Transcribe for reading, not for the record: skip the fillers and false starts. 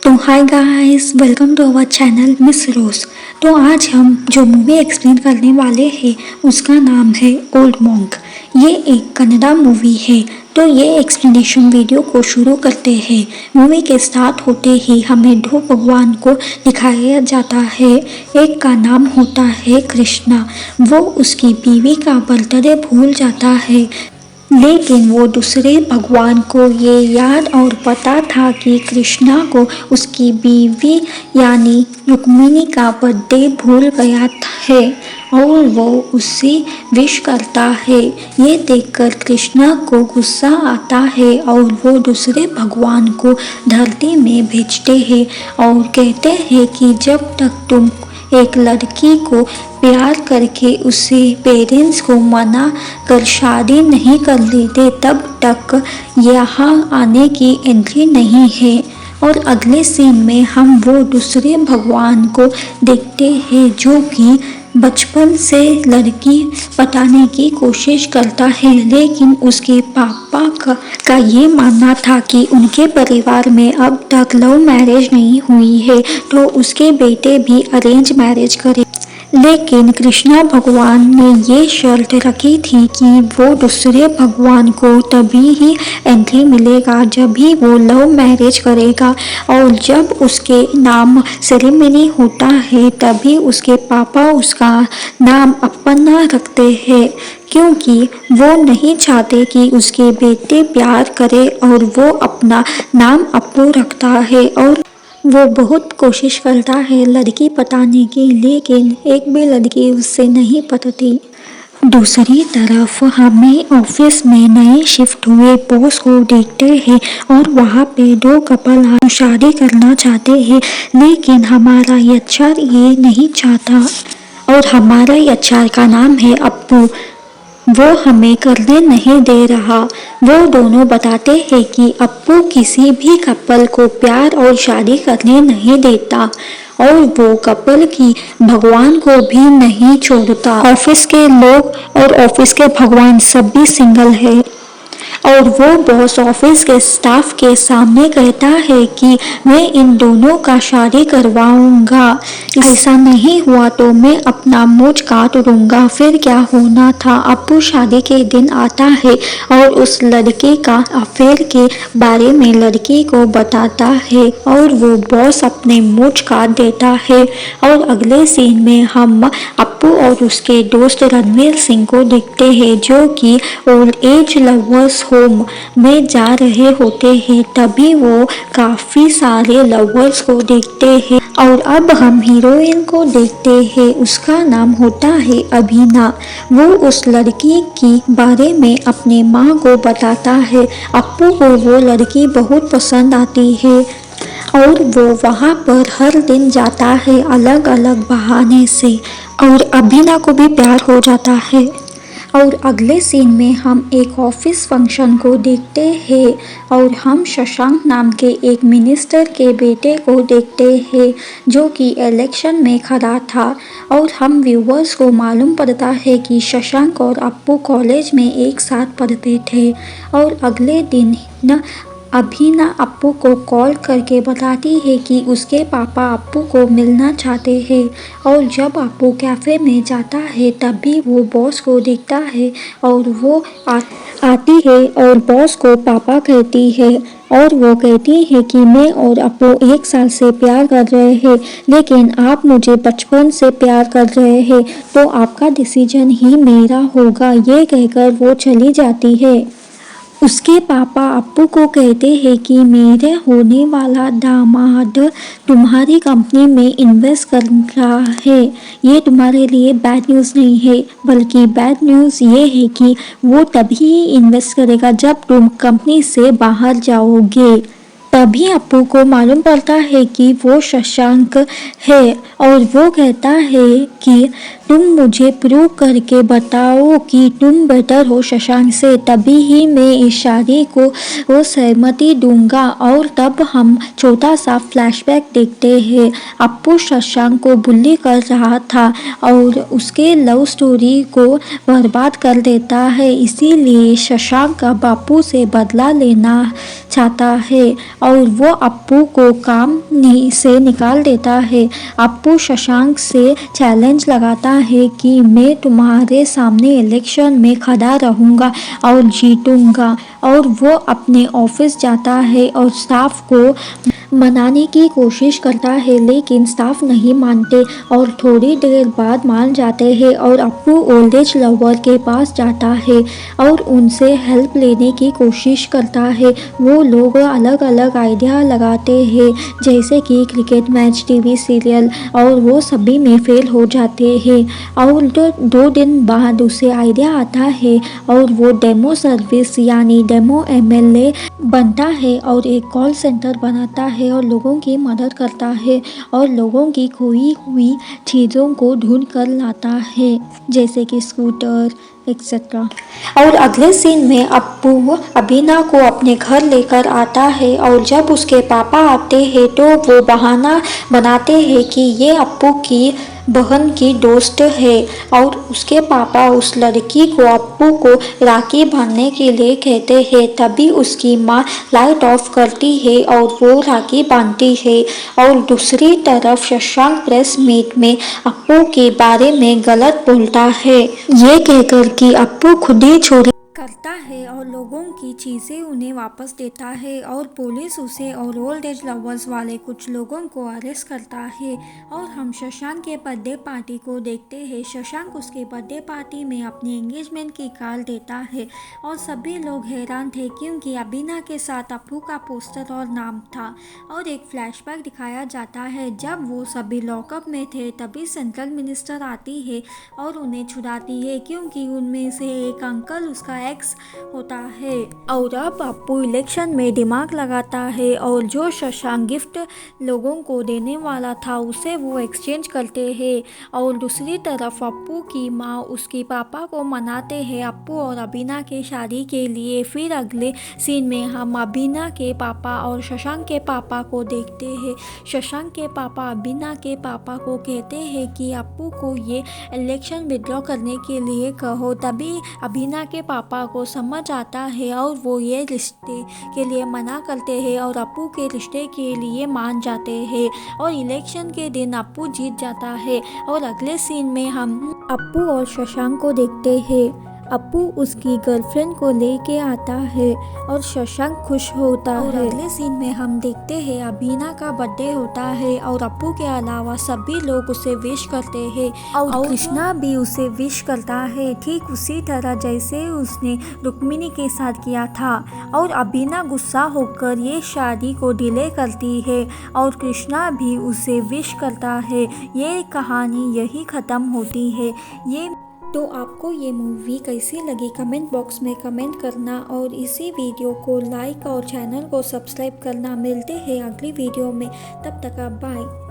तो hi guys, welcome to our channel Miss Rose. तो आज हम जो मूवी एक्सप्लेन करने वाले हैं उसका नाम है ओल्ड मॉन्क। ये एक कन्नड़ा मूवी है। तो ये एक्सप्लेनेशन वीडियो को शुरू करते हैं। मूवी के स्टार्ट होते ही हमें दो भगवान को दिखाया जाता है। एक का नाम होता है कृष्णा। वो उसकी बीवी का बर्थडे भूल जाता है, लेकिन वो दूसरे भगवान को ये याद और पता था कि कृष्णा को उसकी बीवी यानी रुक्मिणी का बर्थडे भूल गया है और वो उससे विश करता है। ये देखकर कृष्णा को गुस्सा आता है और वो दूसरे भगवान को धरती में भेजते हैं और कहते हैं कि जब तक तुम एक लड़की को प्यार करके उससे पेरेंट्स को मना कर शादी नहीं कर लेते तब तक यहाँ आने की एंट्री नहीं है। और अगले सीन में हम वो दूसरे भगवान को देखते हैं जो कि बचपन से लड़की पटाने की कोशिश करता है, लेकिन उसके पापा का ये मानना था कि उनके परिवार में अब तक लव मैरिज नहीं हुई है तो उसके बेटे भी अरेंज मैरिज करे। लेकिन कृष्णा भगवान ने ये शर्त रखी थी कि वो दूसरे भगवान को तभी ही एंट्री मिलेगा जब भी वो लव मैरिज करेगा और जब उसके नाम सेरेमनी होता है तभी उसके पापा उसका नाम अपना रखते हैं, क्योंकि वो नहीं चाहते कि उसके बेटे प्यार करे और वो अपना नाम अप्पू रखता है। और वो बहुत कोशिश करता है लड़की पटाने की, लेकिन एक भी लड़की उससे नहीं पटती। दूसरी तरफ हमें ऑफिस में नए शिफ्ट हुए बॉस को देखते हैं और वहाँ पे दो कपल शादी करना चाहते हैं, लेकिन हमारा एचआर ये नहीं चाहता और हमारा एचआर का नाम है अप्पू। वो हमें करने नहीं दे रहा। वो दोनों बताते हैं कि अप्पू किसी भी कपल को प्यार और शादी करने नहीं देता और वो कपल की भगवान को भी नहीं छोड़ता। ऑफिस के लोग और ऑफिस के भगवान सभी सिंगल है और वो बॉस ऑफिस के स्टाफ के सामने कहता है कि मैं इन दोनों का शादी करवाऊंगा, ऐसा नहीं हुआ तो मैं अपना मूंछ काट दूंगा। फिर क्या होना था, अप्पू शादी के दिन आता है और उस लड़के का अफेयर के बारे में लड़की को बताता है और वो बॉस अपने मूंछ काट देता है। और अगले सीन में हम अप्पू और उसके दोस्त रणवीर सिंह को देखते हैं जो कि ओल्ड एज लवर्स होम में जा रहे होते हैं। तभी वो काफी सारे लवर्स को देखते हैं और अब हम हीरोइन को देखते हैं। उसका नाम होता है अभिना। वो उस लड़की की बारे में अपने माँ को बताता है। अप्पू को वो लड़की बहुत पसंद आती है और वो वहाँ पर हर दिन जाता है अलग अलग बहाने से और अभिना को भी प्यार हो जाता है। और अगले सीन में हम एक ऑफिस फंक्शन को देखते हैं और हम शशांक नाम के एक मिनिस्टर के बेटे को देखते हैं जो कि इलेक्शन में खड़ा था और हम व्यूवर्स को मालूम पड़ता है कि शशांक और अप्पू कॉलेज में एक साथ पढ़ते थे। और अगले दिन अभिना अप्पू को कॉल करके बताती है कि उसके पापा अप्पू को मिलना चाहते हैं और जब अप्पू कैफ़े में जाता है तभी वो बॉस को देखता है और वो आती है और बॉस को पापा कहती है और वो कहती है कि मैं और अप्पू एक साल से प्यार कर रहे हैं, लेकिन आप मुझे बचपन से प्यार कर रहे हैं तो आपका डिसीजन ही मेरा होगा। ये कहकर वो चली जाती है। उसके पापा अप्पू को कहते हैं कि मेरे होने वाला दामाद तुम्हारी कंपनी में इन्वेस्ट कर रहा है। ये तुम्हारे लिए बैड न्यूज़ नहीं है, बल्कि बैड न्यूज़ ये है कि वो तभी इन्वेस्ट करेगा जब तुम कंपनी से बाहर जाओगे। तभी अप्पू को मालूम पड़ता है कि वो शशांक है और वो कहता है कि तुम मुझे प्रूव करके बताओ कि तुम बेटर हो शशांक से, तभी ही मैं इस शादी को वो सहमति दूंगा। और तब हम छोटा सा फ्लैशबैक देखते हैं। अप्पू शशांक को बुली कर रहा था और उसके लव स्टोरी को बर्बाद कर देता है, इसीलिए शशांक अब अप्पू से बदला लेना चाहता है और वो अप्पू को काम से निकाल देता है। अप्पू शशांक से चैलेंज लगाता है कि मैं तुम्हारे सामने इलेक्शन में खड़ा रहूंगा और जीतूंगा। और वो अपने ऑफिस जाता है और स्टाफ को मनाने की कोशिश करता है, लेकिन स्टाफ नहीं मानते और थोड़ी देर बाद मान जाते हैं और अप्पू ओल्ड एज लवर के पास जाता है और उनसे हेल्प लेने की कोशिश करता है। वो लोग अलग अलग आइडिया लगाते हैं, जैसे कि क्रिकेट मैच, टीवी सीरियल, और वो सभी में फेल हो जाते हैं। और तो 2 दिन बाद उसे आइडिया आता है और वो डेमो सर्विस यानी डेमो एमएलए बनता है और एक कॉल सेंटर बनाता है और लोगों की मदद करता है और लोगों की खोई हुई चीज़ों को ढूंढ कर लाता है, जैसे कि स्कूटर एक्सेट्रा। और अगले सीन में अप्पू अबीना को अपने घर लेकर आता है और जब उसके पापा आते हैं तो वो बहाना बनाते हैं कि ये अप्पू की बहन की दोस्त है और उसके पापा उस लड़की को अप्पू को राखी बांधने के लिए कहते हैं। तभी उसकी माँ लाइट ऑफ करती है और वो राखी बांधती है। और दूसरी तरफ शशांक प्रेस मीट में अप्पू के बारे में गलत बोलता है, ये कहकर कि अप्पू खुद ही चोरी करता है और लोगों की चीज़ें उन्हें वापस देता है और पुलिस उसे और ओल्ड एज लवर्स वाले कुछ लोगों को अरेस्ट करता है। और हम शशांक के बर्थडे पार्टी को देखते हैं। शशांक उसके बर्थडे पार्टी में अपनी एंगेजमेंट की कार्ड देता है और सभी लोग हैरान थे क्योंकि अबीना के साथ अप्पू का पोस्टर और नाम था। और एक फ्लैशबैक दिखाया जाता है, जब वो सभी लॉकअप में थे तभी सेंट्रल मिनिस्टर आती है और उन्हें छुड़ाती है क्योंकि उनमें से एक अंकल उसका एक्स होता है। और अब अप्पू इलेक्शन में दिमाग लगाता है और जो शशांक गिफ्ट लोगों को देने वाला था उसे वो एक्सचेंज करते हैं। और दूसरी तरफ अप्पू की माँ उसके पापा को मनाते हैं अप्पू और अबीना के शादी के लिए। फिर अगले सीन में हम अबीना के पापा और शशांक के पापा को देखते हैं। शशांक के पापा अबीना के पापा को कहते हैं कि अप्पू को ये इलेक्शन विड्रॉ करने के लिए कहो। तभी अबीना के पापा को समझ आता है और वो ये रिश्ते के लिए मना करते हैं और अप्पू के रिश्ते के लिए मान जाते हैं। और इलेक्शन के दिन अप्पू जीत जाता है। और अगले सीन में हम अप्पू और शशांक को देखते हैं। अप्पू उसकी गर्लफ्रेंड को लेके आता है और शशांक खुश होता है। और अगले सीन में हम देखते हैं अबीना का बर्थडे होता है और अप्पू के अलावा सभी लोग उसे विश करते हैं और कृष्णा भी उसे विश करता है, ठीक उसी तरह जैसे उसने रुक्मिणी के साथ किया था। और अबीना गुस्सा होकर ये शादी को डिले करती है और कृष्णा भी उसे विश करता है। ये कहानी यही ख़त्म होती है। तो आपको ये मूवी कैसी लगी कमेंट बॉक्स में कमेंट करना और इसी वीडियो को लाइक और चैनल को सब्सक्राइब करना। मिलते हैं अगली वीडियो में, तब तक आप बाय।